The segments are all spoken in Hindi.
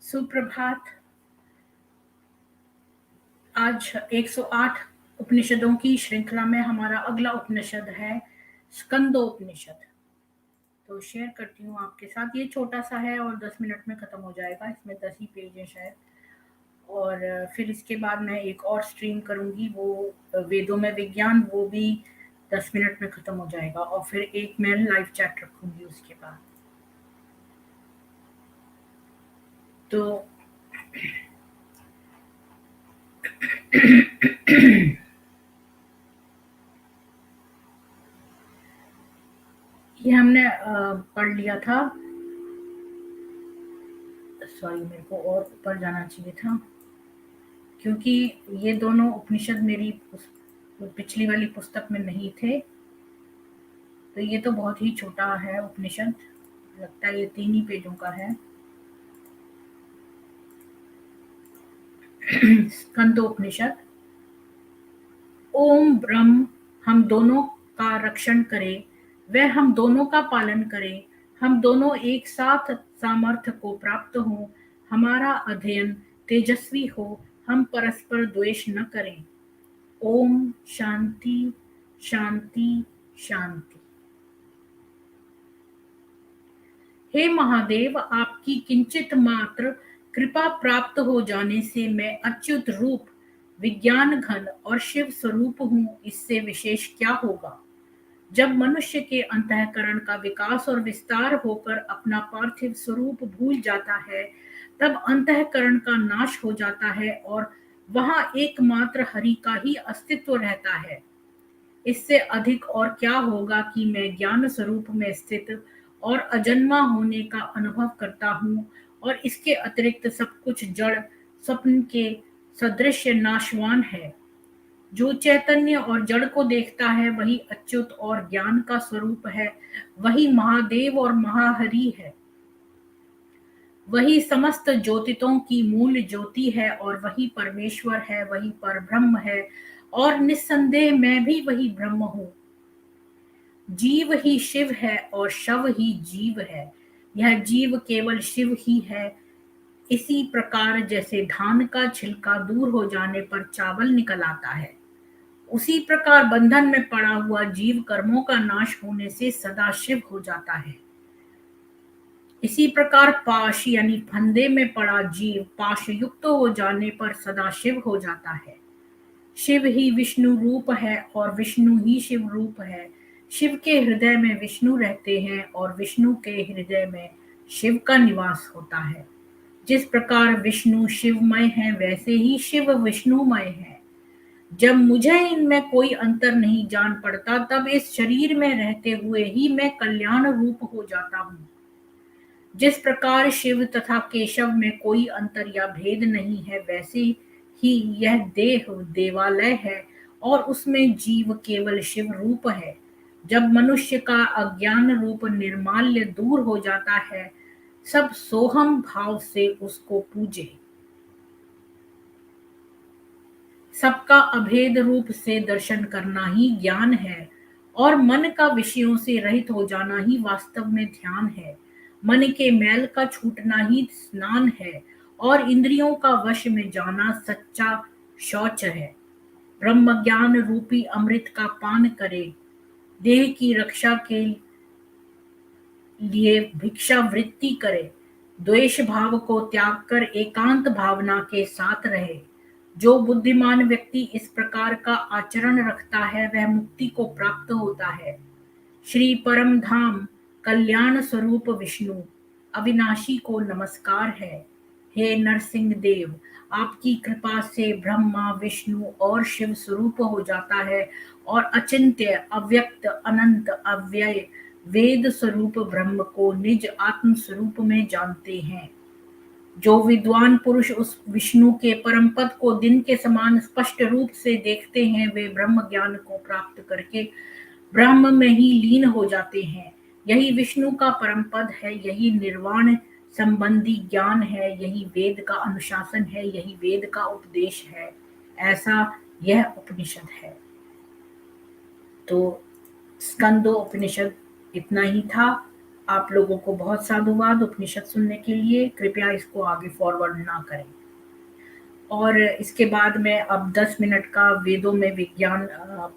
सुप्रभात। आज 108 उपनिषदों की श्रृंखला में हमारा अगला उपनिषद है स्कंदोपनिषद। तो शेयर करती हूँ आपके साथ। ये छोटा सा है और 10 मिनट में खत्म हो जाएगा। इसमें 10 ही पेज है शायद। और फिर इसके बाद मैं एक और स्ट्रीम करूंगी, वो वेदों में विज्ञान, वो भी 10 मिनट में खत्म हो जाएगा। और फिर एक मैं लाइव चैट रखूंगी उसके बाद। तो ये हमने पढ़ लिया था। सॉरी, मेरे को और ऊपर जाना चाहिए था, क्योंकि ये दोनों उपनिषद मेरी पिछली वाली पुस्तक में नहीं थे। तो ये तो बहुत ही छोटा है उपनिषद, लगता है ये 3 ही पेजों का है। स्कंदोपनिषद। ओम ब्रह्म हम दोनों का रक्षण करे, वह हम दोनों का पालन करे, हम दोनों एक साथ सामर्थ्य को प्राप्त हो, हमारा अध्ययन तेजस्वी हो, हम परस्पर द्वेष न करें। ओम शांति शांति शांति। हे महादेव, आपकी किंचित मात्र कृपा प्राप्त हो जाने से मैं अच्युत रूप विज्ञान घन और शिव स्वरूप हूँ, इससे विशेष क्या होगा। जब मनुष्य के अंतःकरण का विकास और विस्तार होकर अपना पार्थिव स्वरूप भूल जाता है, तब अंतःकरण का नाश हो जाता है और वहां एकमात्र हरि का ही अस्तित्व रहता है। इससे अधिक और क्या होगा कि मैं ज्ञान स्वरूप में स्थित और अजन्मा होने का अनुभव करता हूँ, और इसके अतिरिक्त सब कुछ जड़ स्वप्न के सदृश नाशवान है। जो चैतन्य और जड़ को देखता है वही अच्युत और ज्ञान का स्वरूप है, वही महादेव और महाहरि है, वही समस्त ज्योतिषों की मूल ज्योति है, और वही परमेश्वर है, वही परब्रह्म है, और निस्संदेह मैं भी वही ब्रह्म हूँ। जीव ही शिव है और शव ही जीव है, यह जीव केवल शिव ही है। इसी प्रकार जैसे धान का छिलका दूर हो जाने पर चावल निकल आता है, उसी प्रकार बंधन में पड़ा हुआ जीव कर्मों का नाश होने से सदा शिव हो जाता है। इसी प्रकार पाश यानी फंदे में पड़ा जीव पाश युक्त हो जाने पर सदा शिव हो जाता है। शिव ही विष्णु रूप है और विष्णु ही शिव रूप है। शिव के हृदय में विष्णु रहते हैं और विष्णु के हृदय में शिव का निवास होता है। जिस प्रकार विष्णु शिवमय है, वैसे ही शिव विष्णुमय है। जब मुझे इनमें कोई अंतर नहीं जान पड़ता, तब इस शरीर में रहते हुए ही मैं कल्याण रूप हो जाता हूँ। जिस प्रकार शिव तथा केशव में कोई अंतर या भेद नहीं है, वैसे ही यह देह देवालय है और उसमें जीव केवल शिव रूप है। जब मनुष्य का अज्ञान रूप निर्माल्य दूर हो जाता है, सब सोहम भाव से उसको पूजे। सबका अभेद रूप से दर्शन करना ही ज्ञान है, और मन का विषयों से रहित हो जाना ही वास्तव में ध्यान है। मन के मैल का छूटना ही स्नान है, और इंद्रियों का वश में जाना सच्चा शौच है। ब्रह्म ज्ञान रूपी अमृत का पान करे, देह की रक्षा के लिए भिक्षा वृत्ति करे, द्वेष भाव को त्याग कर एकांत भावना के साथ रहे। जो बुद्धिमान व्यक्ति इस प्रकार का आचरण रखता है, वह मुक्ति को प्राप्त होता है। श्री परम धाम कल्याण स्वरूप विष्णु अविनाशी को नमस्कार है। हे नरसिंह देव, आपकी कृपा से ब्रह्मा विष्णु और शिव स्वरूप हो जाता है, और अचिंत्य अव्यक्त अनंत अव्यय वेद स्वरूप ब्रह्म को निज आत्म स्वरूप में जानते हैं। जो विद्वान पुरुष उस विष्णु के परम पद को दिन के समान स्पष्ट रूप से देखते हैं, वे ब्रह्म ज्ञान को प्राप्त करके ब्रह्म में ही लीन हो जाते हैं। यही विष्णु का परम पद है, यही निर्वाण संबंधी ज्ञान है, यही वेद का अनुशासन है, यही वेद का उपदेश है। ऐसा यह उपनिषद है। तो स्कंदो उपनिषद इतना ही था। आप लोगों को बहुत साधुवाद उपनिषद सुनने के लिए। कृपया इसको आगे फॉरवर्ड ना करें। और इसके बाद मैं अब 10 मिनट का वेदों में विज्ञान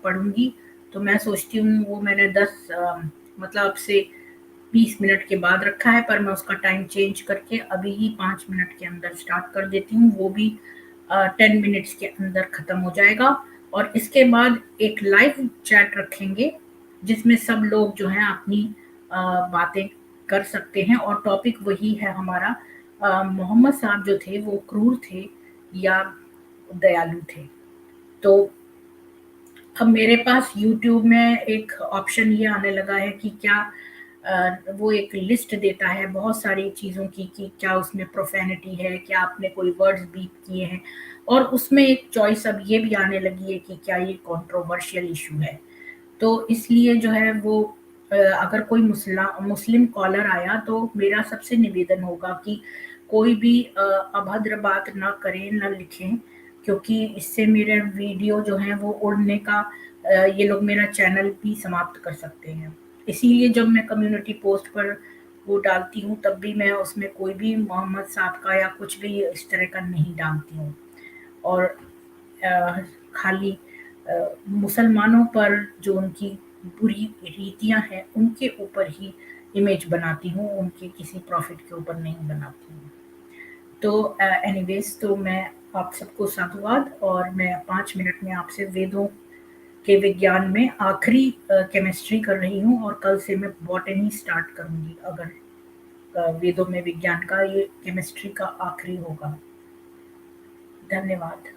पढ़ूँगी। तो मैं सोचती हूँ वो मैंने 10 मतलब अब से 20 मिनट के बाद रखा है, पर मैं उसका टाइम चेंज करके अभी ही 5 मिनट के अंदर स्टार्ट कर देती हूँ। वो भी 10 मिनट्स के अंदर खत्म हो जाएगा। और इसके बाद एक लाइव चैट रखेंगे, जिसमें सब लोग जो हैं अपनी बातें कर सकते हैं। और टॉपिक वही है हमारा, मोहम्मद साहब जो थे वो क्रूर थे या दयालु थे। तो अब मेरे पास यूट्यूब में एक ऑप्शन ये आने लगा है कि क्या वो एक लिस्ट देता है बहुत सारी चीज़ों की कि क्या उसमें प्रोफेनिटी है, क्या आपने कोई वर्ड्स बीप किए हैं। और उसमें एक चॉइस अब ये भी आने लगी है कि क्या ये कंट्रोवर्शियल इशू है। तो इसलिए जो है वो अगर कोई मुस्लिम कॉलर आया तो मेरा सबसे निवेदन होगा कि कोई भी अभद्र बात ना करें, ना लिखें, क्योंकि इससे मेरे वीडियो जो हैं वो उड़ने का ये लोग मेरा चैनल भी समाप्त कर सकते हैं। इसीलिए जब मैं कम्युनिटी पोस्ट पर वो डालती हूँ तब भी मैं उसमें कोई भी मोहम्मद साहब का या कुछ भी इस तरह का नहीं डालती हूँ। और खाली मुसलमानों पर जो उनकी बुरी रीतियाँ हैं उनके ऊपर ही इमेज बनाती हूँ, उनके किसी प्रॉफिट के ऊपर नहीं बनाती हूँ। तो एनीवेज़ तो मैं आप सबको साधुवाद। और मैं 5 मिनट में आपसे वेदों के विज्ञान में आखिरी केमिस्ट्री कर रही हूँ और कल से मैं बॉटनी स्टार्ट करूँगी, अगर वेदों में विज्ञान का ये केमिस्ट्री का आखिरी होगा। धन्यवाद।